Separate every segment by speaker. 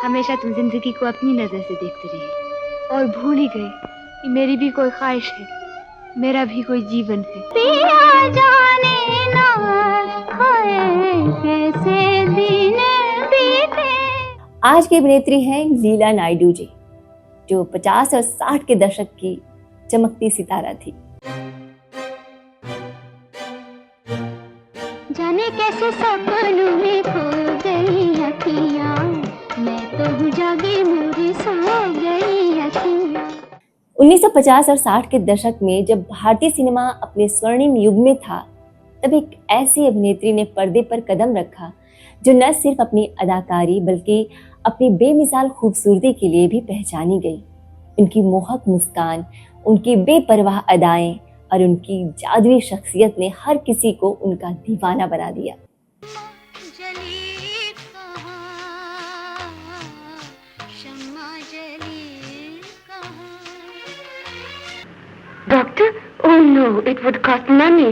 Speaker 1: हमेशा तुम जिंदगी को अपनी नजर से देखते रहे और भूल ही गए कि मेरी भी कोई ख्वाहिश है, मेरा भी कोई जीवन है।
Speaker 2: पिया जाने ना कैसे दिन बीते।
Speaker 3: आज की अभिनेत्री हैं लीला नायडू जी, जो 50 और 60 के दशक की चमकती सितारा थी।
Speaker 2: जाने कैसे सपनों में खो गई अखियाँ, मैं तो हूँ जागी मोरी सो गई अखियाँ।
Speaker 3: 1950 और 60 के दशक में जब भारतीय सिनेमा अपने स्वर्णिम युग में था, तब एक ऐसी अभिनेत्री ने पर्दे पर कदम रखा जो न सिर्फ अपनी अदाकारी बल्कि अपनी बेमिसाल खूबसूरती के लिए भी पहचानी गई। उनकी मोहक मुस्कान, उनकी बेपरवाह अदाएं और उनकी जादुई शख्सियत ने हर किसी को उनका दीवाना बना दिया।
Speaker 1: Doctor? Oh no, it would cost money.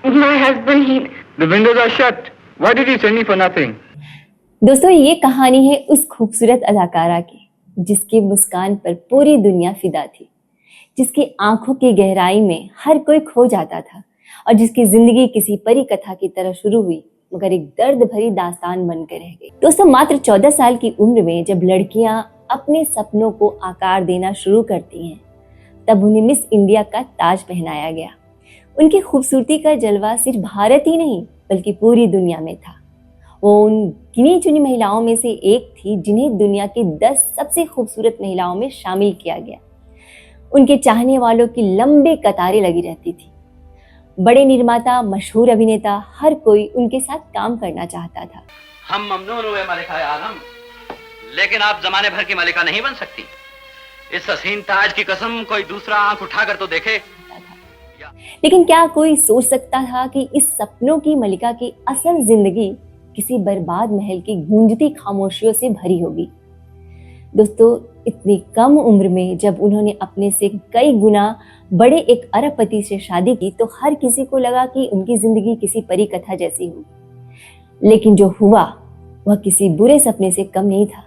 Speaker 1: My husband, he...
Speaker 4: The windows are shut. Why did you send me for nothing?
Speaker 3: दोस्तों, ये कहानी है उस खूबसूरत अदाकारा की जिसकी मुस्कान पर पूरी दुनिया फिदा थी, जिसकी आंखों की गहराई में हर कोई खो जाता था और जिसकी जिंदगी किसी परी कथा की तरह शुरू हुई मगर एक दर्द भरी दास्तान बनकर रह गई। दोस्तों, मात्र 14 साल की उम्र में जब लड़कियां अपने सपनों को आकार देना शुरू करती हैं, तब उन्हें मिस इंडिया का ताज पहनाया गया। उनकी खूबसूरती का जलवा सिर्फ भारत ही नहीं बल्कि पूरी दुनिया में था। वो उन गिनी चुनी महिलाओं में से एक थी जिन्हें दुनिया की 10 सबसे खूबसूरत महिलाओं में शामिल किया गया। उनके चाहने वालों की लंबी कतारें लगी रहती थी। बड़े निर्माता, मशहूर अभिनेता, हर कोई उनके साथ काम करना चाहता था।
Speaker 5: हम ममनून हुए मलिका आलम, लेकिन आप जमाने भर की मलिका नहीं बन सकती। इस हसीन ताज की कसम कोई दूसरा आंख उठाकर तो देखे।
Speaker 3: लेकिन क्या कोई सोच सकता था कि इस सपनों की मलिका की असल जिंदगी किसी बर्बाद महल की गूंजती खामोशियों से भरी होगी। दोस्तों, इतनी कम उम्र में जब उन्होंने अपने से कई गुना बड़े एक अरबपति से शादी की तो हर किसी को लगा कि उनकी जिंदगी किसी परी कथा जैसी होगी। लेकिन जो हुआ वह किसी बुरे सपने से कम नहीं था।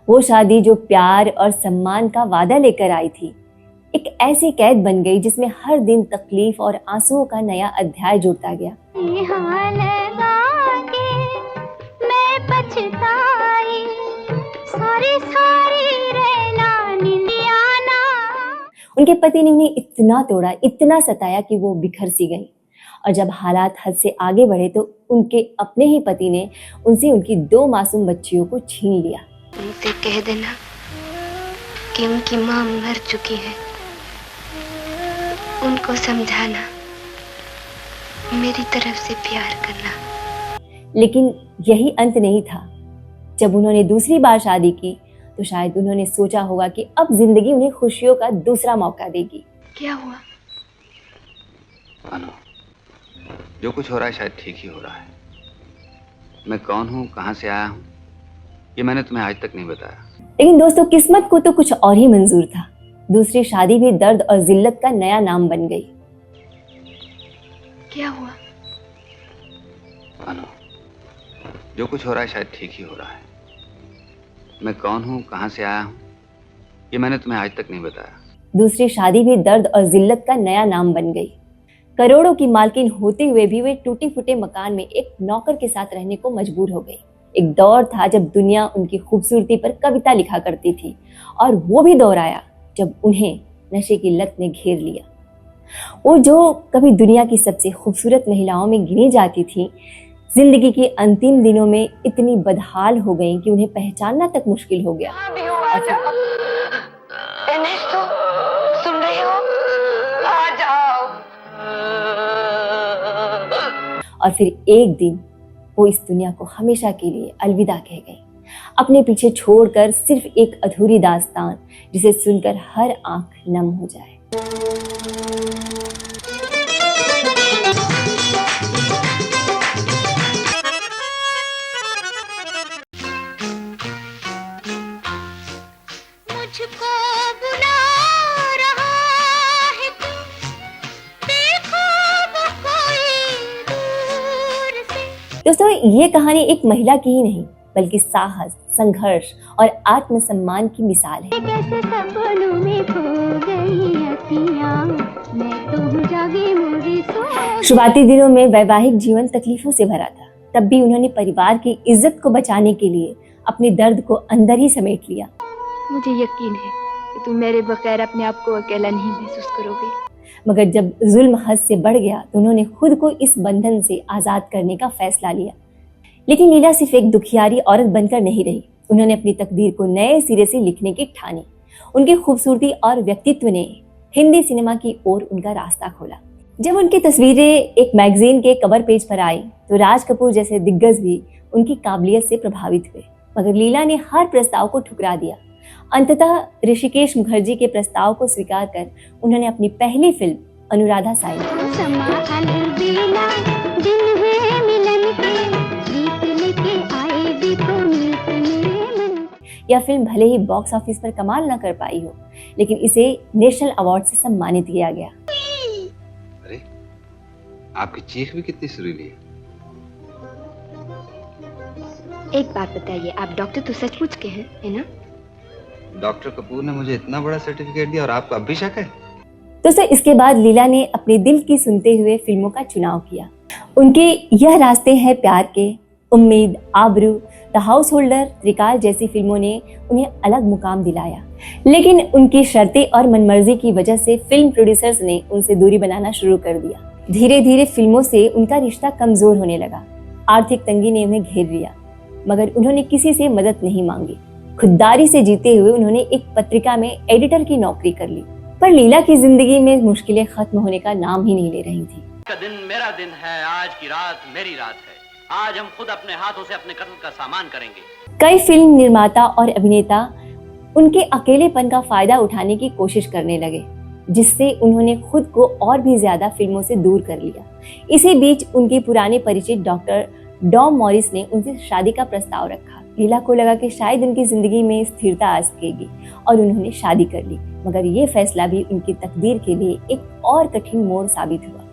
Speaker 3: वो शादी जो प्यार और सम्मान का वादा लेकर आई थी, एक ऐसी कैद बन गई जिसमें हर दिन तकलीफ और आंसुओं का नया अध्याय जुड़ता गया।
Speaker 2: मैं पछताई,
Speaker 3: उनके पति ने उन्हें इतना तोड़ा, इतना सताया कि वो बिखर सी गई। और जब हालात हद से आगे बढ़े तो उनके अपने ही पति ने उनसे उनकी 2 मासूम बच्चियों को छीन लिया।
Speaker 1: उनसे कह देना कि उनकी माँ मर चुकी है। उनको समझाना, मेरी तरफ से प्यार करना।
Speaker 3: लेकिन यही अंत नहीं था। जब उन्होंने दूसरी बार शादी की तो शायद उन्होंने सोचा होगा कि अब जिंदगी उन्हें खुशियों का दूसरा मौका देगी।
Speaker 1: क्या हुआ?
Speaker 5: अनु, जो कुछ हो रहा है शायद ठीक ही हो रहा है। मैं कौन हूँ, कहाँ से आया हूँ, ये मैंने तुम्हें आज तक नहीं बताया।
Speaker 3: लेकिन दोस्तों, किस्मत को तो कुछ और ही मंजूर था। दूसरी शादी भी दर्द और जिल्लत का नया नाम बन गई।
Speaker 1: क्या हुआ?
Speaker 5: अनु, जो कुछ हो रहा है शायद ठीक ही हो रहा है। मैं कौन हूँ, कहाँ से आया हूँ, ये मैंने तुम्हें आज तक नहीं बताया।
Speaker 3: दूसरी शादी भी दर्द और जिल्लत का नया नाम बन गई। करोड़ों की मालकिन होते हुए भी वे टूटे फूटे मकान में एक नौकर के साथ रहने को मजबूर हो गई। एक दौर था जब दुनिया उनकी खूबसूरती पर कविता लिखा करती थी, और वो भी दौर आया जब उन्हें नशे की लत ने घेर लिया। वो जो कभी दुनिया की सबसे खूबसूरत महिलाओं में गिनी जाती थी, जिंदगी के अंतिम दिनों में इतनी बदहाल हो गई कि उन्हें पहचानना तक मुश्किल हो गया।
Speaker 1: सुन रहे हो? आ जाओ।
Speaker 3: और फिर एक दिन वो इस दुनिया को हमेशा के लिए अलविदा कह गई, अपने पीछे छोड़कर सिर्फ एक अधूरी दास्तान जिसे सुनकर हर आंख नम हो जाए।
Speaker 2: मुझको बुला रहा
Speaker 3: दोस्तों, ये कहानी एक महिला की ही नहीं बल्कि साहस, संघर्ष और आत्मसम्मान की मिसाल है।
Speaker 2: कैसे सपनों में खो गई अखियाँ, मैं तो हूँ जागी मोरी सो।
Speaker 3: शुरुआती दिनों में वैवाहिक जीवन तकलीफों से भरा था, तब भी उन्होंने परिवार की इज्जत को बचाने के लिए अपने दर्द को अंदर ही समेट लिया।
Speaker 1: मुझे यकीन है कि तुम मेरे बगैर अपने आप को अकेला नहीं महसूस करोगे।
Speaker 3: मगर जब जुल्म हद से बढ़ गया तो उन्होंने खुद को इस बंधन से आजाद करने का फैसला लिया। लेकिन लीला सिर्फ एक दुखियारी औरत बनकर नहीं रही, उन्होंने अपनी तकदीर को नए सिरे से लिखने की ठानी। उनकी खूबसूरती और व्यक्तित्व ने हिंदी सिनेमा की ओर उनका रास्ता खोला। जब उनकी तस्वीरें एक मैगजीन के कवर पेज पर आई तो राज कपूर जैसे दिग्गज भी उनकी काबिलियत से प्रभावित हुए, मगर लीला ने हर प्रस्ताव को ठुकरा दिया। अंततः ऋषिकेश मुखर्जी के प्रस्ताव को स्वीकार कर उन्होंने अपनी पहली फिल्म अनुराधा साइन यह फिल्म भले ही बॉक्स ऑफिस पर कमाल न कर पाई हो, लेकिन इसे नेशनल अवार्ड से सम्मानित किया गया।
Speaker 6: अरे, आपकी चीख भी कितनी सुरीली है।
Speaker 1: एक बात बताइए, आप डॉक्टर तो सचमुच के हैं, है ना?
Speaker 6: डॉक्टर कपूर ने मुझे इतना बड़ा सर्टिफिकेट दिया और आपको अब भी शक है?
Speaker 3: दोस्तों, इसके बाद लीला ने अपने दिल की सुनते हुए फिल्मों का चुनाव किया। उनके यह रास्ते हैं प्यार के, उम्मीद, आबरू, द हाउस होल्डर, त्रिकाल जैसी फिल्मों ने उन्हें अलग मुकाम दिलाया। लेकिन उनकी शर्तें और मनमर्जी की वजह से फिल्म प्रोड्यूसर्स ने उनसे दूरी बनाना शुरू कर दिया। धीरे धीरे फिल्मों से उनका रिश्ता कमजोर होने लगा। आर्थिक तंगी ने उन्हें घेर लिया, मगर उन्होंने किसी से मदद नहीं मांगी। खुददारी से जीते हुए उन्होंने एक पत्रिका में एडिटर की नौकरी कर ली। पर लीला की जिंदगी में मुश्किलें खत्म होने का नाम ही नहीं ले रही थी।
Speaker 5: का दिन मेरा दिन है, आज की रात मेरी रात है। आज हम खुद अपने हाथों से अपने कत्ल का सामान करेंगे।
Speaker 3: कई फिल्म निर्माता और अभिनेता उनके अकेलेपन का फायदा उठाने की कोशिश करने लगे, जिससे उन्होंने खुद को और भी ज्यादा फिल्मों से दूर कर लिया। इसी बीच उनके पुराने परिचित डॉक्टर डॉम मॉरिस ने उनसे शादी का प्रस्ताव रखा। लीला को लगा कि शायद उनकी जिंदगी में स्थिरता आ सकेगी और उन्होंने शादी कर ली, मगर ये फैसला भी उनकी तकदीर के लिए एक और कठिन मोड़ साबित हुआ।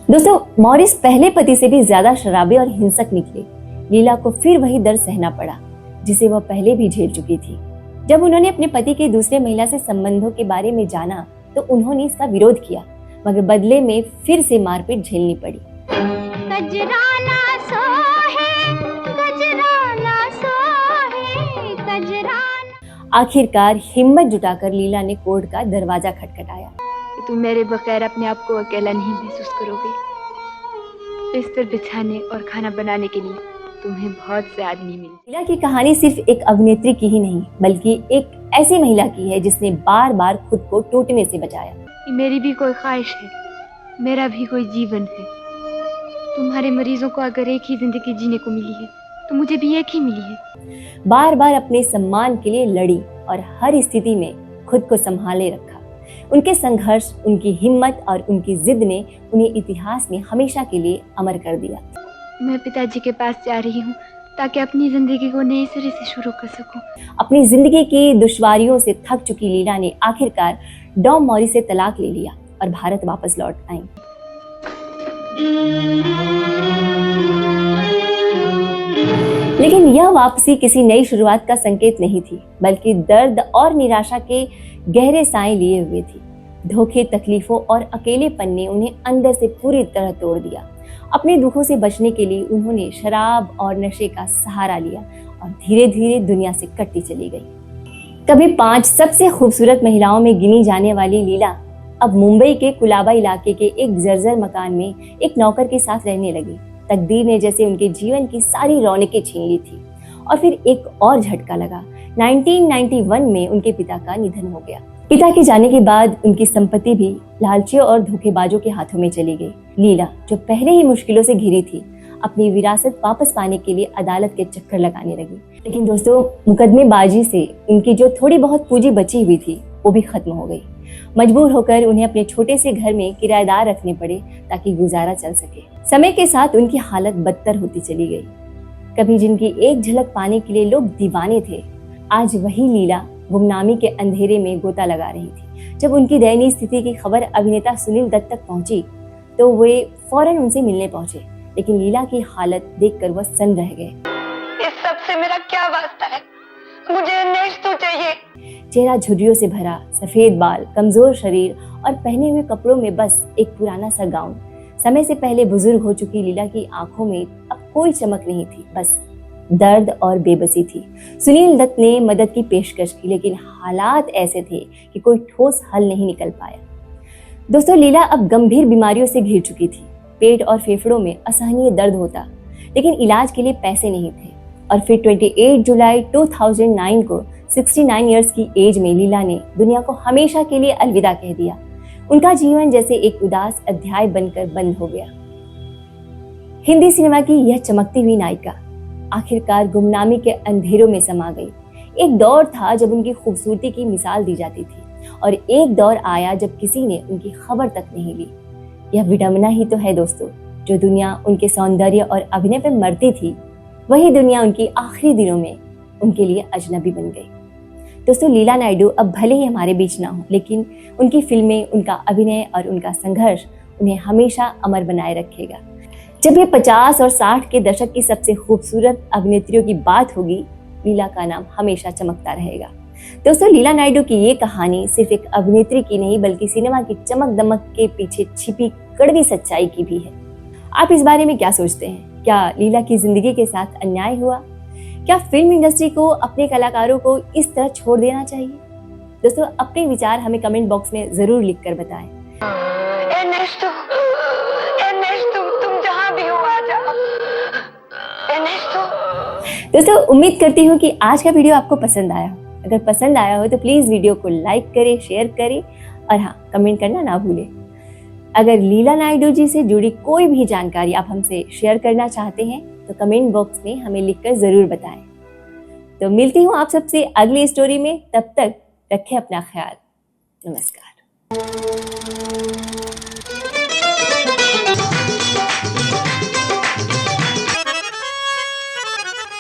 Speaker 3: दोस्तों, मॉरिस पहले पति से भी ज्यादा शराबी और हिंसक निकले। लीला को फिर वही दर्द सहना पड़ा जिसे वह पहले भी झेल चुकी थी। जब उन्होंने अपने पति के दूसरे महिला से संबंधों के बारे में जाना तो उन्होंने इसका विरोध किया, मगर बदले में फिर से मारपीट झेलनी पड़ी।
Speaker 2: गजराना सोहे, गजराना सोहे, गजराना।
Speaker 3: आखिरकार हिम्मत जुटाकर लीला ने कोर्ट का दरवाजा खटखटाया।
Speaker 1: तुम मेरे बगैर अपने आप को अकेला नहीं महसूस करोगे। बिस्तर बिछाने और खाना बनाने के लिए तुम्हें बहुत से आदमी मिले।
Speaker 3: लीला की कहानी सिर्फ एक अभिनेत्री की ही नहीं बल्कि एक ऐसी महिला की है जिसने बार बार खुद को टूटने से बचाया।
Speaker 1: मेरी भी कोई ख्वाहिश है, मेरा भी कोई जीवन है। तुम्हारे मरीजों को अगर एक ही जिंदगी जीने को मिली है तो मुझे भी एक ही मिली है।
Speaker 3: बार बार अपने सम्मान के लिए लड़ी और हर स्थिति में खुद को संभाले रखा। उनके संघर्ष, उनकी हिम्मत और उनकी जिद ने उन्हें इतिहास में हमेशा के लिए अमर कर दिया।
Speaker 1: मैं पिताजी के पास जा रही हूँ ताकि अपनी जिंदगी को नए सिरे से शुरू कर सकूं।
Speaker 3: अपनी जिंदगी की दुश्वारियों से थक चुकी लीला ने आखिरकार डॉम मॉरिस से तलाक ले लिया और भारत वापस लौट आई। लेकिन यह वापसी किसी नई शुरुआत का संकेत नहीं थी, बल्कि दर्द और निराशा के गहरे साए लिए हुए थी। धोखे, तकलीफों और अकेलेपन ने उन्हें अंदर से पूरी तरह तोड़ दिया। अपने दुखों से बचने के लिए उन्होंने शराब और नशे का सहारा लिया और धीरे धीरे दुनिया से कटती चली गई। कभी 5 सबसे खूबसूरत महिलाओं में गिनी जाने वाली लीला अब मुंबई के कुलाबा इलाके के एक जर्जर मकान में एक नौकर के साथ रहने लगी। तकदीर ने जैसे उनके जीवन की सारी रौनकें छीन ली थी। और फिर एक और झटका लगा। 1991 में उनके पिता का निधन हो गया। पिता के जाने के बाद उनकी संपत्ति भी लालचियों और धोखेबाजों के हाथों में चली गई। लीला, जो पहले ही मुश्किलों से घिरी थी, अपनी विरासत वापस पाने के लिए अदालत के चक्कर लगाने लगी। लेकिन दोस्तों, मुकदमेबाजी से उनकी जो थोड़ी बहुत पूंजी बची हुई थी वो भी खत्म हो गई। मजबूर होकर उन्हें अपने छोटे से घर में किराएदार रखने पड़े ताकि गुजारा चल सके। समय के साथ उनकी हालत बदतर होती चली गई। कभी जिनकी एक झलक पाने के लिए लोग दीवाने थे, आज वही लीला गुमनामी के अंधेरे में गोता लगा रही थी। जब उनकी दयनीय स्थिति की खबर अभिनेता सुनील दत्त तक पहुंची तो वे फौरन उनसे मिलने पहुंचे। लेकिन लीला की हालत देखकर वह सन्न रह गए।
Speaker 1: इस सब से मेरा क्या वास्ता है? मुझे नेक्स्ट तो चाहिए।
Speaker 3: चेहरा झुर्रियों से भरा, सफेद बाल, कमजोर शरीर और पहने हुए कपड़ों में बस एक पुराना सा गाउन। समय से पहले बुजुर्ग हो चुकी लीला की आंखों में अब कोई चमक नहीं थी, बस दर्द और बेबसी थी। सुनील दत्त ने मदद की पेशकश की, लेकिन हालात ऐसे थे कि कोई ठोस हल नहीं निकल पाया। दोस्तों, लीला अब गंभीर बीमारियों से घिर चुकी थी। पेट और फेफड़ों में असहनीय दर्द होता, लेकिन इलाज के लिए पैसे नहीं थे। और फिर 28 जुलाई 2009 को 69 इयर्स की एज में लीला ने दुनिया को हमेशा के लिए अलविदा कह दिया। उनका जीवन जैसे एक उदास अध्याय बनकर बंद हो गया। हिंदी सिनेमा की यह चमकती हुई नायिका आखिरकार गुमनामी के अंधेरों में समा गई। एक दौर था जब उनकी खूबसूरती की मिसाल दी जाती थी, और एक दौर आया जब किसी ने उनकी खबर तक नहीं ली। यह विडंबना ही तो है दोस्तों, जो दुनिया उनके सौंदर्य और अभिनय पर मरती थी, वही दुनिया उनकी आखिरी दिनों में उनके लिए अजनबी बन गई। दोस्तों, लीला नायडू अब भले ही हमारे बीच ना हो, लेकिन उनकी फिल्में, उनका अभिनय और उनका संघर्ष उन्हें हमेशा अमर बनाए रखेगा। जब ये 50 और 60 के दशक की सबसे खूबसूरत अभिनेत्रियों की बात होगी, लीला का नाम हमेशा चमकता रहेगा। दोस्तों, लीला नायडू की ये कहानी सिर्फ एक अभिनेत्री की नहीं, बल्कि सिनेमा की चमक दमक के पीछे छिपी कड़वी सच्चाई की भी है। आप इस बारे में क्या सोचते हैं? क्या लीला की जिंदगी के साथ अन्याय हुआ? क्या फिल्म इंडस्ट्री को अपने कलाकारों को इस तरह छोड़ देना चाहिए? दोस्तों, अपने विचार हमें कमेंट बॉक्स में जरूर लिखकर बताएं।
Speaker 1: एर्नेस्टो, एर्नेस्टो, तुम जहां भी हो आ जाओ। एर्नेस्टो।
Speaker 3: दोस्तों, उम्मीद करती हूँ कि आज का वीडियो आपको पसंद आया हो। अगर पसंद आया हो तो प्लीज वीडियो को लाइक करें, शेयर करें और हाँ, कमेंट करना ना भूलें। अगर लीला नायडू जी से जुड़ी कोई भी जानकारी आप हमसे शेयर करना चाहते हैं तो कमेंट बॉक्स में हमें लिखकर जरूर बताएं। तो मिलती हूँ आप सबसे अगली स्टोरी में, तब तक रखें अपना ख्याल। नमस्कार।